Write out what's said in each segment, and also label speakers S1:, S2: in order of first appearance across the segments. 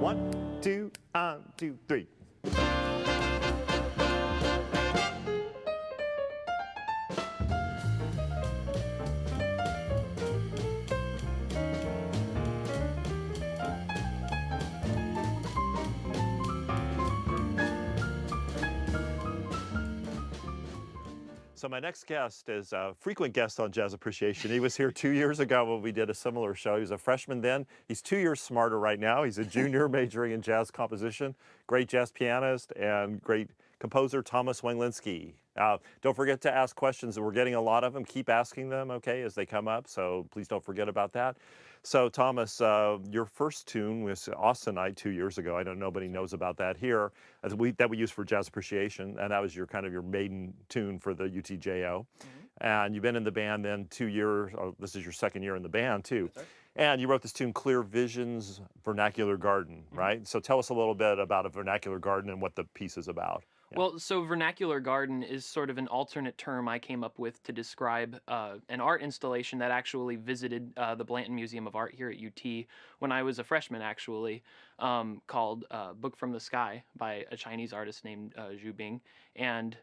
S1: 1, 2, 3. So my next guest is a frequent guest on Jazz Appreciation. He was here 2 years ago when we did a similar show. He was a freshman then. He's 2 years smarter right now. He's a junior majoring in jazz composition. Great jazz pianist and great composer, Thomas Wenglinski. Don't forget to ask questions. We're getting a lot of them. Keep asking them, okay, as they come up. So please don't forget about that. So Thomas, your first tune was Austenite 2 years ago. I know nobody knows about that here, that we use for Jazz Appreciation, and that was your kind of your maiden tune for the UTJO. And you've been in the band then 2 years. Oh, this is your second year in the band too. And you wrote this tune, Clear Visions, Vernacular Garden, right? So tell us a little bit about a Vernacular Garden and what the piece is about. Yeah.
S2: Well, so Vernacular Garden is sort of an alternate term I came up with to describe an art installation that actually visited the Blanton Museum of Art here at UT when I was a freshman, actually, called Book from the Sky by a Chinese artist named Zhu Bing. And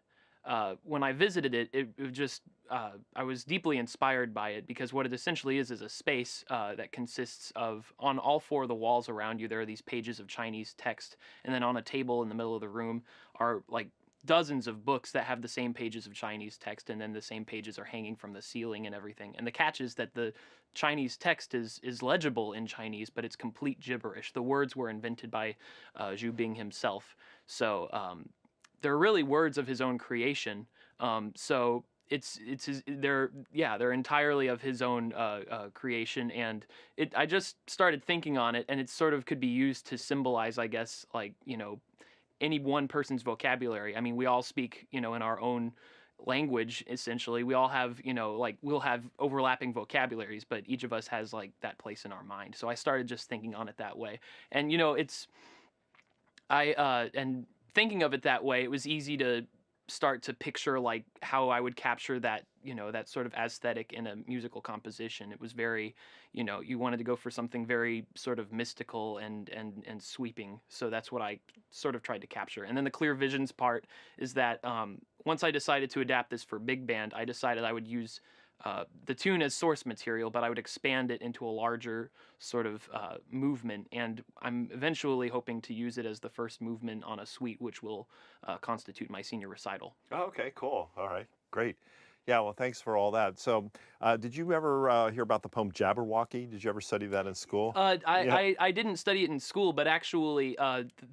S2: when I visited it, it just, I was deeply inspired by it because what it essentially is a space that consists of, on all four of the walls around you, there are these pages of Chinese text, and then on a table in the middle of the room are like dozens of books that have the same pages of Chinese text, and then the same pages are hanging from the ceiling and everything. And the catch is that the Chinese text is legible in Chinese, but it's complete gibberish. The words were invented by Zhu Bing himself. So they're really words of his own creation. So they're entirely of his own creation, and I just started thinking on it, and it sort of could be used to symbolize, I guess, like, you know, any one person's vocabulary. I mean, we all speak, you know, in our own language, essentially. We all have, you know, like, we'll have overlapping vocabularies, but each of us has like that place in our mind. So I started just thinking on it that way, and you know, and thinking of it that way, it was easy to start to picture like how I would capture that, you know, that sort of aesthetic in a musical composition. It was very, you know, you wanted to go for something very sort of mystical and sweeping. So that's what I sort of tried to capture. And then the Clear Visions part is that once I decided to adapt this for big band, I decided I would use the tune as source material, but I would expand it into a larger sort of movement, and I'm eventually hoping to use it as the first movement on a suite, which will constitute my senior recital.
S1: Oh, okay, cool. All right, great. Yeah, well, thanks for all that. So, did you ever hear about the poem Jabberwocky? Did you ever study that in school?
S2: I didn't study it in school, but actually,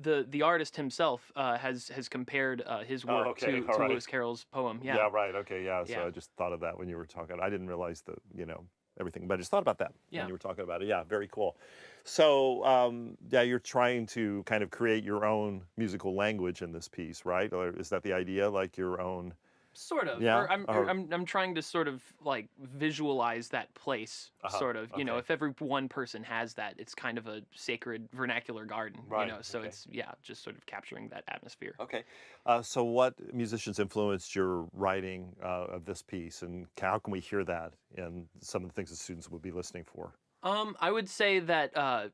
S2: the artist himself has compared his work to
S1: right.
S2: Lewis Carroll's poem. Yeah.
S1: Yeah, right. Okay, yeah. So
S2: Yeah.
S1: I just thought of that when you were talking. I didn't realize the, you know, everything, but I just thought about that when you were talking about it. Yeah, very cool. So, yeah, you're trying to kind of create your own musical language in this piece, right? Or is that the idea, like your own?
S2: Sort of.
S1: Yeah.
S2: Or I'm trying to sort of like visualize that place. Sort of. You know, if every one person has that, it's kind of a sacred vernacular garden.
S1: Right.
S2: You know, so it's just sort of capturing that atmosphere.
S1: Okay. So what musicians influenced your writing of this piece, and how can we hear that in some of the things the students would be listening for?
S2: I would say that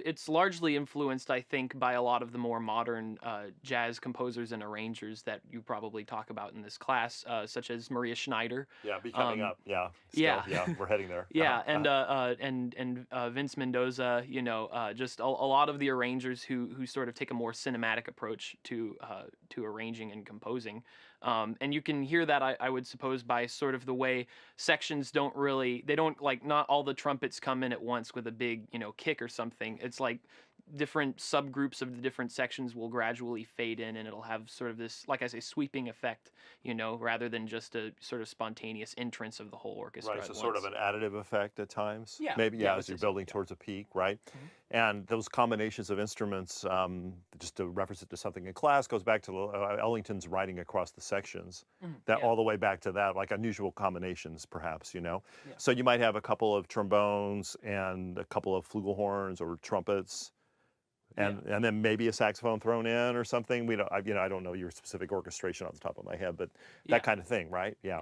S2: it's largely influenced, I think, by a lot of the more modern jazz composers and arrangers that you probably talk about in this class, such as Maria Schneider.
S1: Yeah, be coming up. Yeah.
S2: Yeah.
S1: Yeah, we're heading there.
S2: Yeah, and Vince Mendoza. You know, just a lot of the arrangers who sort of take a more cinematic approach to arranging and composing. And you can hear that, I would suppose, by sort of the way sections don't like, not all the trumpets come in at once with a big, you know, kick or something. It's like different subgroups of the different sections will gradually fade in, and it'll have sort of this, like I say, sweeping effect, you know, rather than just a sort of spontaneous entrance of the whole orchestra.
S1: Right, so sort of an additive effect at times.
S2: Yeah.
S1: Maybe, as you're building towards a peak, right? And those combinations of instruments, just to reference it to something in class, goes back to Ellington's writing across the sections, that all the way back to that, like unusual combinations, perhaps, you know?
S2: Yeah.
S1: So you might have a couple of trombones and a couple of flugelhorns or trumpets, and then maybe a saxophone thrown in or something. We don't, you know, I don't know your specific orchestration off the top of my head, but that kind of thing, right? Yeah.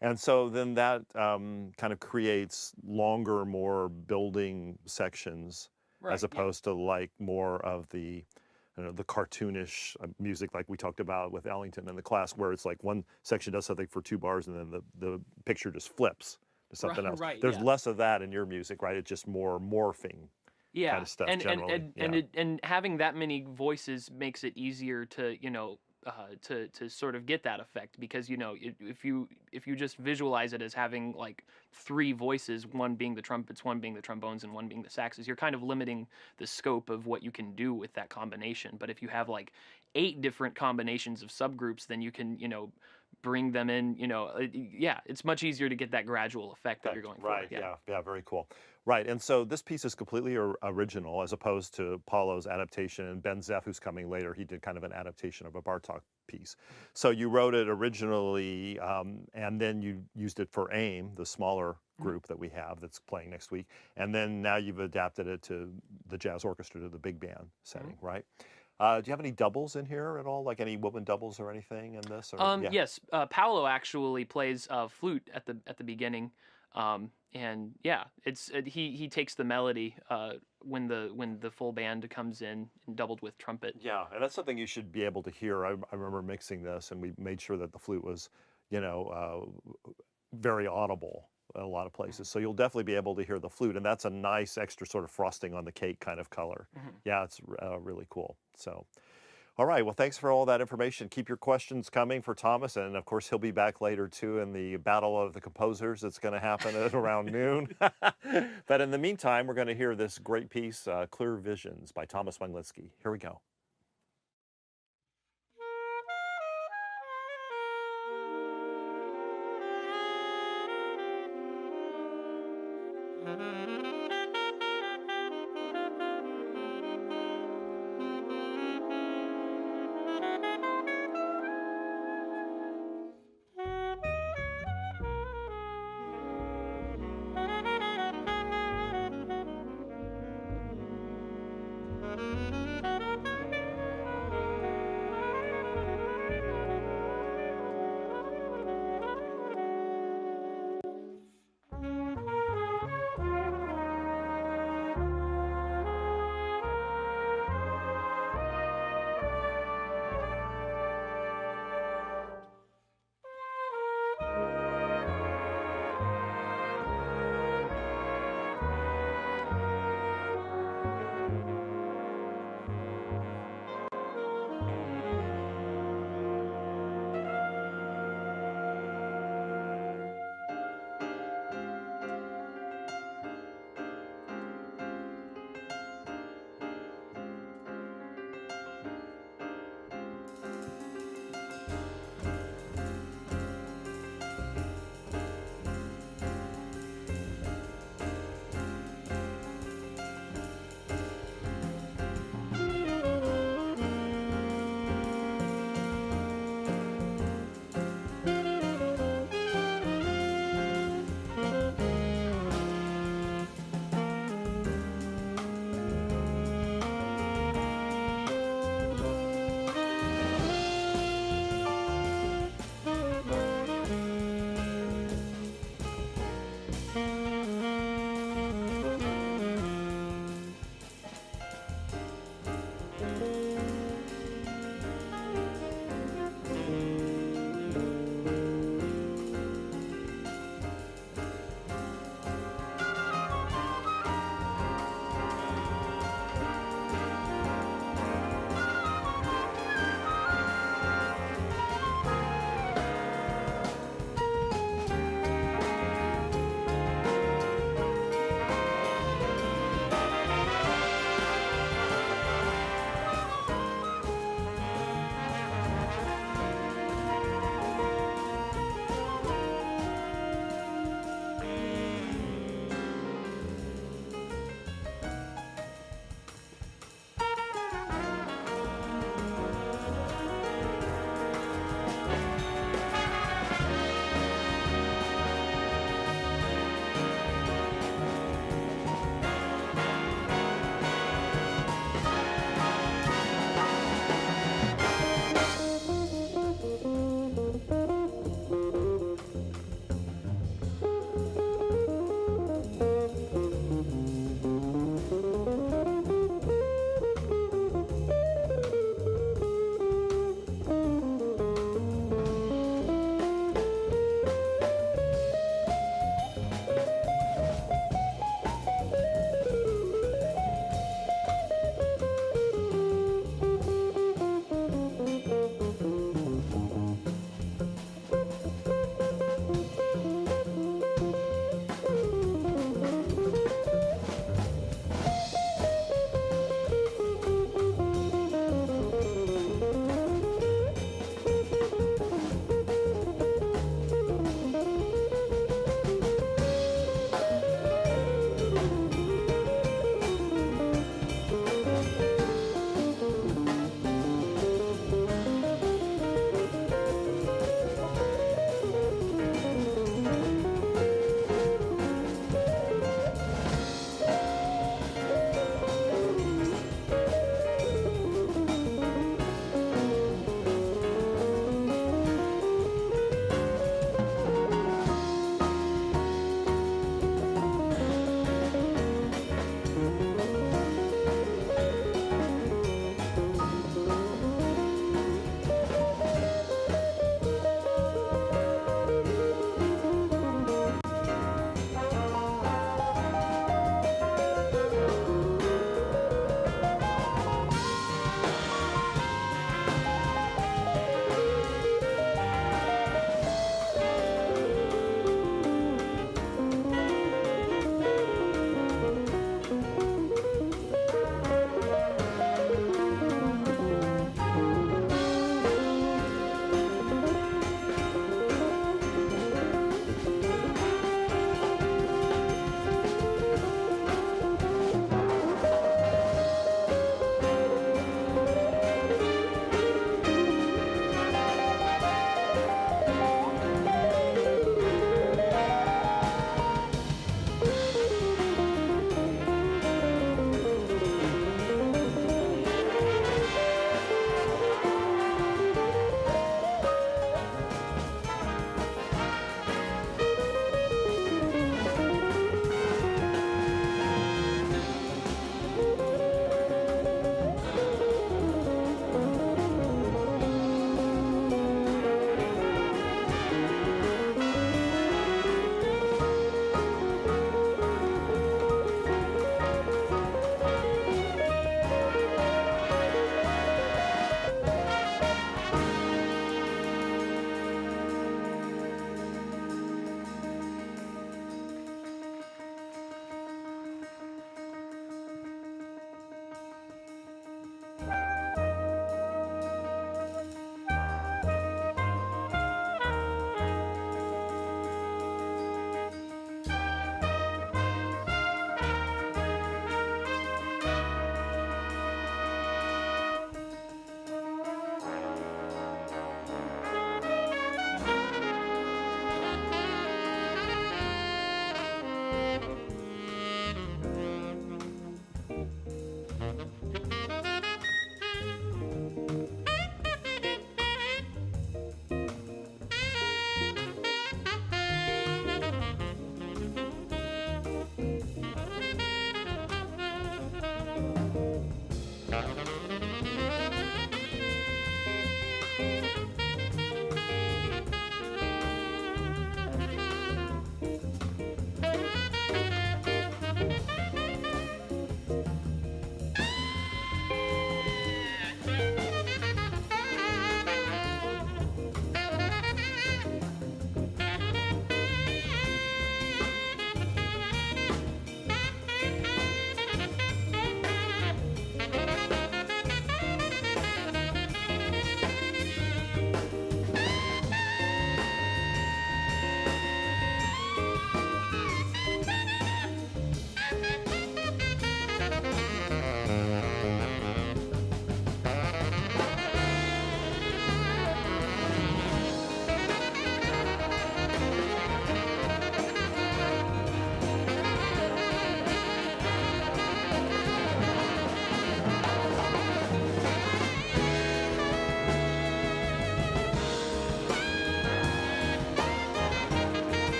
S1: And so then that kind of creates longer, more building sections as
S2: Right. Yeah.
S1: opposed to like more of the, you know, the cartoonish music like we talked about with Ellington in the class, where it's like one section does something for 2 bars and then the picture just flips to
S2: Right.
S1: something else.
S2: Right.
S1: There's
S2: Yeah.
S1: less of that in your music, right? It's just more morphing kind
S2: Yeah,
S1: of stuff
S2: and and
S1: generally.
S2: and and
S1: Yeah.
S2: it, and having that many voices makes it easier to, to sort of get that effect, because if you just visualize it as having like three voices, one being the trumpets, one being the trombones, and one being the saxes, you're kind of limiting the scope of what you can do with that combination. But if you have like eight different combinations of subgroups, then you can, bring them in. Yeah, it's much easier to get that gradual effect that you're going for.
S1: Right.
S2: Yeah.
S1: Yeah. Yeah. Very cool. Right. And so this piece is completely original as opposed to Paulo's adaptation. And Ben Zeff, who's coming later, he did kind of an adaptation of a Bartok piece. So you wrote it originally, and then you used it for AIM, the smaller group that we have that's playing next week. And then now you've adapted it to the jazz orchestra, to the big band setting, right? Do you have any doubles in here at all? Like any woman doubles or anything in this? Or yeah.
S2: Yes, Paolo actually plays flute at the beginning, and yeah, it's he takes the melody when the full band comes in and doubled with trumpet.
S1: Yeah, and that's something you should be able to hear. I remember mixing this, and we made sure that the flute was, you know, very audible in a lot of places. So you'll definitely be able to hear the flute, and that's a nice extra sort of frosting on the cake kind of color. Yeah, it's really cool. So, all right, well, thanks for all that information. Keep your questions coming for Thomas, and of course, he'll be back later too in the Battle of the Composers that's going to happen at around noon. But in the meantime, we're going to hear this great piece, Clear Visions by Thomas Wenglinski. Here we go.